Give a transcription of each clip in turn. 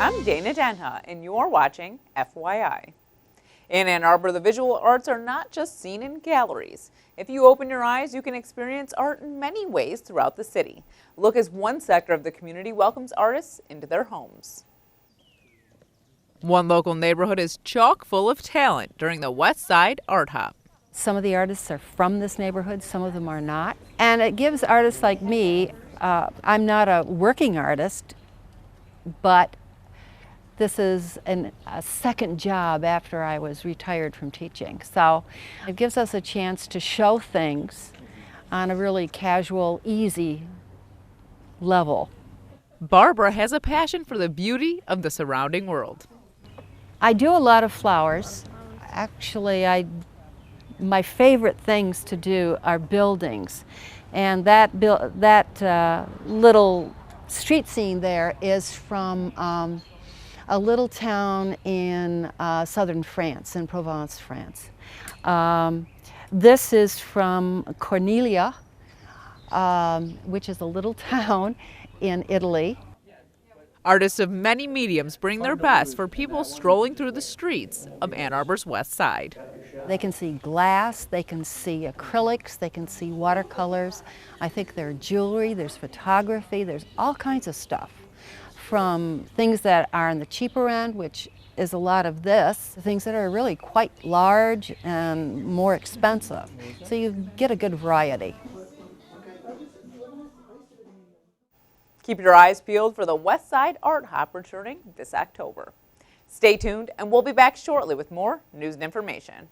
I'm Dana Denha, and you're watching FYI. In Ann Arbor, the visual arts are not just seen in galleries. If you open your eyes, you can experience art in many ways throughout the city. Look as one sector of the community welcomes artists into their homes. One local neighborhood is chock full of talent during the Westside Art Hop. Some of the artists are from this neighborhood, some of them are not. And it gives artists like me, I'm not a working artist, but this is a second job after I was retired from teaching. So it gives us a chance to show things on a really casual, easy level. Barbara has a passion for the beauty of the surrounding world. I do a lot of flowers. Actually, my favorite things to do are buildings. And that little street scene there is from a little town in southern France, in Provence, France. This is from Cornelia, which is a little town in Italy. Artists of many mediums bring their best for people strolling through the streets of Ann Arbor's West Side. They can see glass, they can see acrylics, they can see watercolors. I think there's jewelry, there's photography, there's all kinds of stuff. From things that are on the cheaper end, which is a lot of this, to things that are really quite large and more expensive. So you get a good variety. Keep your eyes peeled for the Westside Art Hop returning this October. Stay tuned, and we'll be back shortly with more news and information.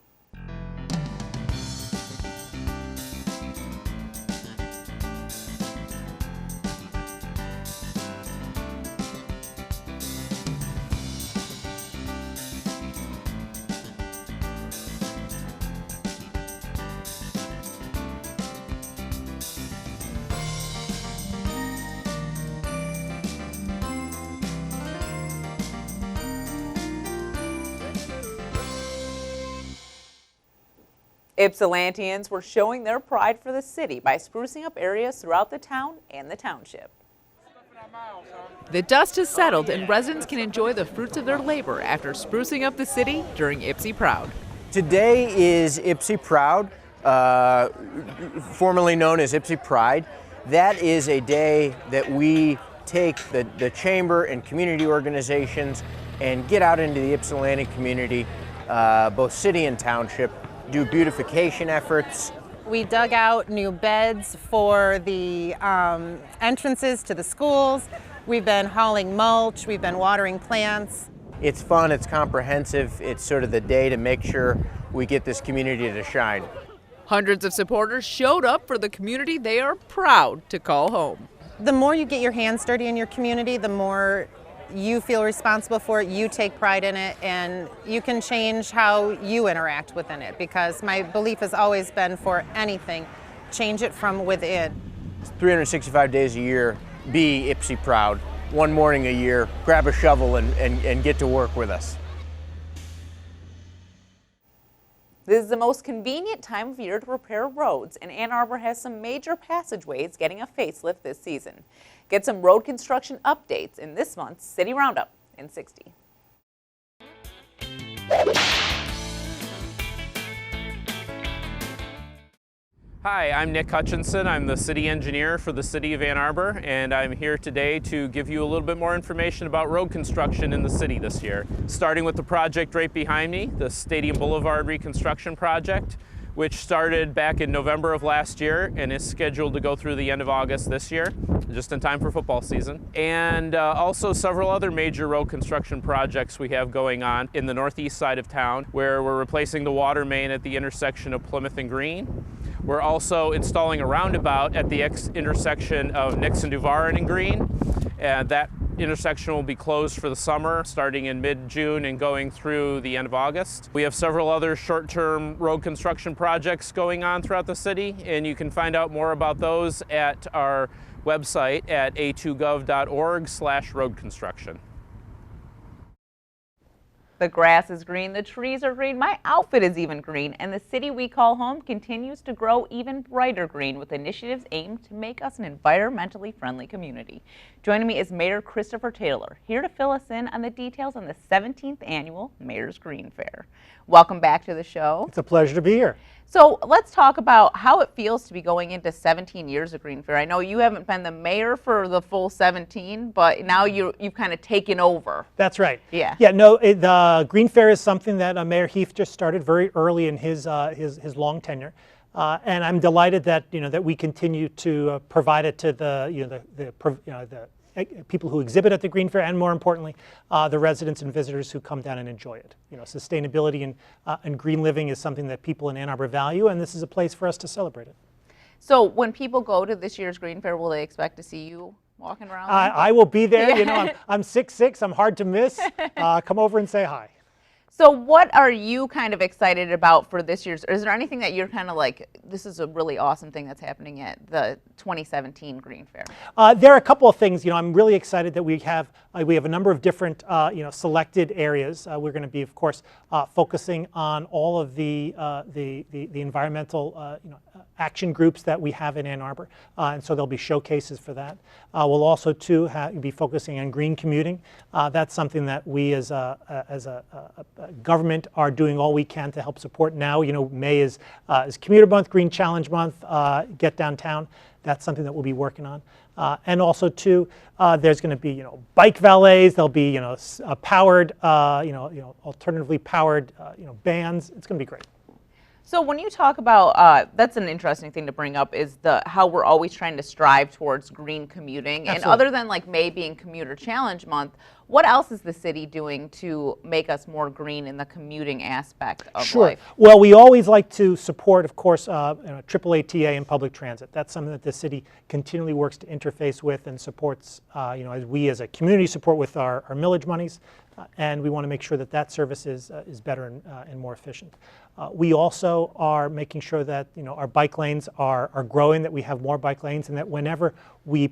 Ypsilantians were showing their pride for the city by sprucing up areas throughout the town and the township. The dust has settled and residents can enjoy the fruits of their labor after sprucing up the city during Ypsi Proud. Today is Ypsi Proud, formerly known as Ypsi Pride. That is a day that we take the chamber and community organizations and get out into the Ypsilanti community, both city and township, do beautification efforts. We dug out new beds for the entrances to the schools. We've been hauling mulch, we've been watering plants. It's fun, it's comprehensive, it's sort of the day to make sure we get this community to shine. Hundreds of supporters showed up for the community they are proud to call home. The more you get your hands dirty in your community, the more you feel responsible for it, you take pride in it, and you can change how you interact within it, because my belief has always been, for anything, change it from within. 365 days a year, be Ypsi Proud. One morning a year, grab a shovel and get to work with us. This is the most convenient time of year to repair roads, and Ann Arbor has some major passageways getting a facelift this season. Get some road construction updates in this month's City Roundup in 60. Hi, I'm Nick Hutchinson. I'm the city engineer for the city of Ann Arbor, and I'm here today to give you a little bit more information about road construction in the city this year. Starting with the project right behind me, the Stadium Boulevard Reconstruction Project, which started back in November of last year and is scheduled to go through the end of August this year, just in time for football season. And also several other major road construction projects we have going on in the northeast side of town, where we're replacing the water main at the intersection of Plymouth and Green. We're also installing a roundabout at the intersection of Nixon, Duvarin, and Green. And that intersection will be closed for the summer, starting in mid-June and going through the end of August. We have several other short-term road construction projects going on throughout the city, and you can find out more about those at our website at a2gov.org/road construction. The grass is green, the trees are green, my outfit is even green, and the city we call home continues to grow even brighter green with initiatives aimed to make us an environmentally friendly community. Joining me is Mayor Christopher Taylor, here to fill us in on the details on the 17th annual Mayor's Green Fair. Welcome back to the show. It's a pleasure to be here. So let's talk about how it feels to be going into 17 years of Green Fair. I know you haven't been the mayor for the full 17, but now you've kind of taken over. That's right. Yeah. Yeah. No, the Green Fair is something that Mayor Heath just started very early in his long tenure, and I'm delighted that that we continue to provide it to the people who exhibit at the Green Fair, and more importantly, the residents and visitors who come down and enjoy it. Sustainability and green living is something that people in Ann Arbor value, and this is a place for us to celebrate it. So when people go to this year's Green Fair, will they expect to see you walking around? I will be there. Yeah. I'm 6'6". I'm hard to miss. Come over and say hi. So what are you kind of excited about for this year's, or is there anything that you're kind of like, this is a really awesome thing that's happening at the 2017 Green Fair? There are a couple of things. I'm really excited that we have a number of different selected areas. We're going to be, of course, focusing on all of the environmental action groups that we have in Ann Arbor, and so there'll be showcases for that. We'll also too be focusing on green commuting. That's something that we as a government are doing all we can to help support now. May is Commuter Month, Green Challenge Month, Get Downtown. That's something that we'll be working on. And also too, there's going to be bike valets. There'll be powered, alternatively powered bands. It's going to be great. So when you talk about, that's an interesting thing to bring up, is how we're always trying to strive towards green commuting. Absolutely. And other than like May being Commuter Challenge Month, what else is the city doing to make us more green in the commuting aspect of life? Well, we always like to support, of course, AAA and public transit. That's something that the city continually works to interface with and supports, as we as a community support with our millage monies. And we want to make sure that service is better and more efficient. We also are making sure that our bike lanes are growing, that we have more bike lanes, and that whenever we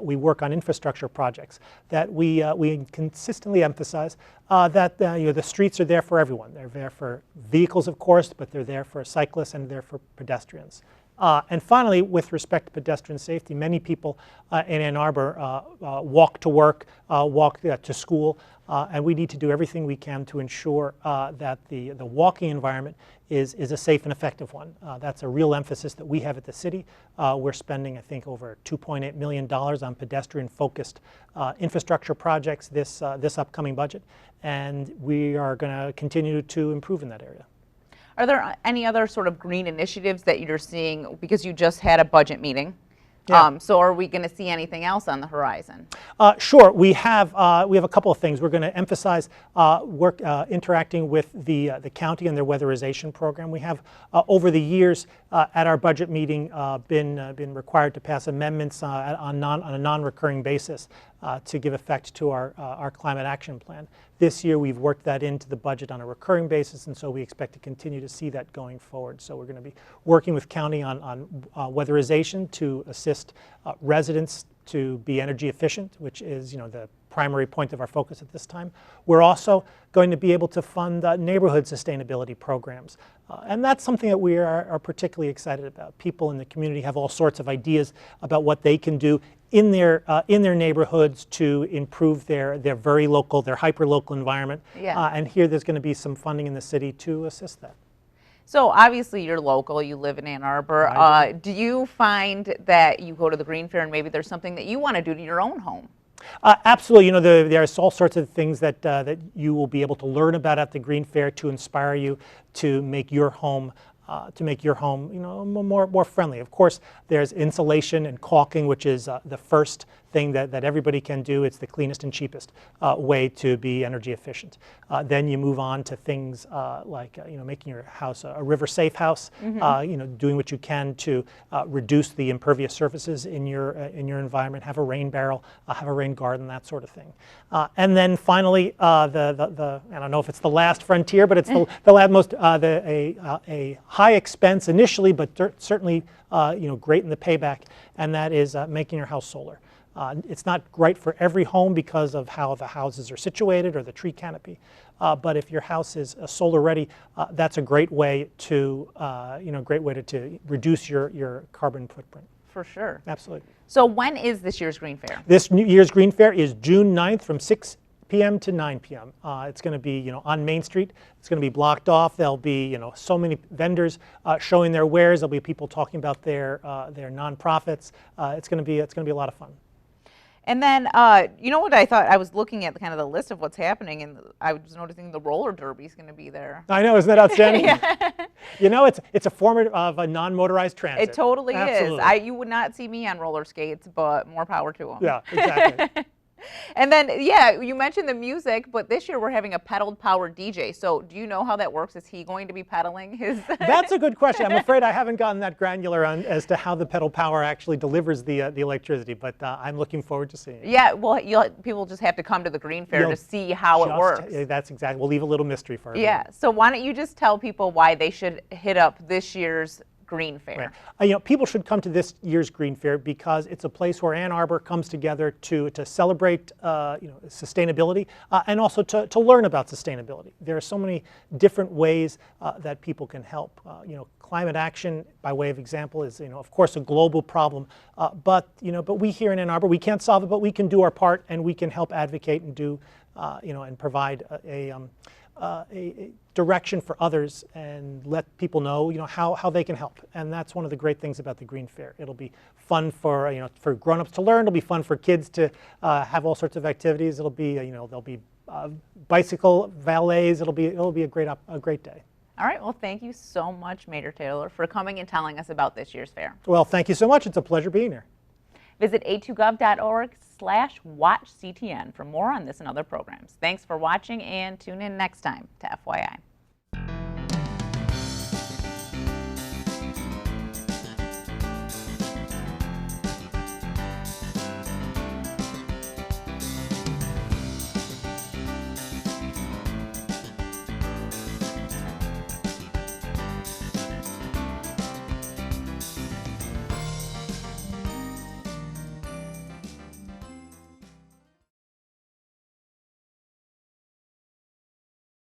work on infrastructure projects, that we consistently emphasize that the streets are there for everyone. They're there for vehicles, of course, but they're there for cyclists and they're for pedestrians. And finally, with respect to pedestrian safety, many people in Ann Arbor walk to work, walk to school, and we need to do everything we can to ensure that the walking environment is a safe and effective one. That's a real emphasis that we have at the city. We're spending, I think, over $2.8 million on pedestrian-focused infrastructure projects this upcoming budget, and we are going to continue to improve in that area. Are there any other sort of green initiatives that you're seeing, because you just had a budget meeting? Yeah. So are we going to see anything else on the horizon? Sure. We have a couple of things. We're going to emphasize interacting with the county and their weatherization program. We have over the years at our budget meeting been required to pass amendments on a non-recurring basis to give effect to our climate action plan. This year we've worked that into the budget on a recurring basis, and so we expect to continue to see that going forward. So we're going to be working with county on weatherization to assist residents to be energy efficient, which is the primary point of our focus at this time. We're also going to be able to fund neighborhood sustainability programs. And that's something that we are particularly excited about. People in the community have all sorts of ideas about what they can do in their neighborhoods to improve their very local, their hyper-local environment. Yeah. And here there's going to be some funding in the city to assist that. So obviously you're local, you live in Ann Arbor. Do you find that you go to the Green Fair and maybe there's something that you want to do to your own home? Absolutely. There's all sorts of things that you will be able to learn about at the Green Fair to inspire you to make your home more friendly. Of course, there's insulation and caulking, which is the first thing that everybody can do. It's the cleanest and cheapest way to be energy efficient. Then you move on to things like making your house a river safe house. Mm-hmm. Doing what you can to reduce the impervious surfaces in your environment. Have a rain barrel, have a rain garden, that sort of thing. And then finally, I don't know if it's the last frontier, but it's a high expense initially, but certainly great in the payback, and that is making your house solar. It's not right for every home because of how the houses are situated or the tree canopy. But if your house is solar ready, that's a great way to, to reduce your carbon footprint. For sure. Absolutely. So when is this year's Green Fair? This New Year's Green Fair is June 9th from 6 p.m. to 9 p.m. It's going to be, on Main Street. It's going to be blocked off. There'll be, so many vendors showing their wares. There'll be people talking about their nonprofits. It's going to be a lot of fun. And then, you know what I thought? I was looking at kind of the list of what's happening, and I was noticing the roller derby is going to be there. I know, isn't that outstanding? It's a form of a non-motorized transit. It totally Absolutely. is. You would not see me on roller skates, but more power to them. Yeah, exactly. And then, yeah, you mentioned the music, but this year we're having a pedal-powered DJ. So do you know how that works? Is he going to be pedaling his? That's a good question. I'm afraid I haven't gotten that granular on as to how the pedal power actually delivers the electricity, but I'm looking forward to seeing it. Yeah, well, people just have to come to the Green Fair to see how it works. That's exactly. We'll leave a little mystery for everyone. Yeah. So why don't you just tell people why they should hit up this year's Green Fair? Right. People should come to this year's Green Fair because it's a place where Ann Arbor comes together to celebrate sustainability and also to learn about sustainability. There are so many different ways that people can help. Climate action, by way of example, is of course a global problem. But we here in Ann Arbor, we can't solve it, but we can do our part and we can help advocate and do and provide a direction for others and let people know, how they can help. And that's one of the great things about the Green Fair. It'll be fun for, for grown-ups to learn. It'll be fun for kids to have all sorts of activities. It'll be, there'll be bicycle valets. It'll be a great day. All right. Well, thank you so much, Mayor Taylor, for coming and telling us about this year's fair. Well, thank you so much. It's a pleasure being here. Visit a2gov.org/watchctn for more on this and other programs. Thanks for watching, and tune in next time to FYI.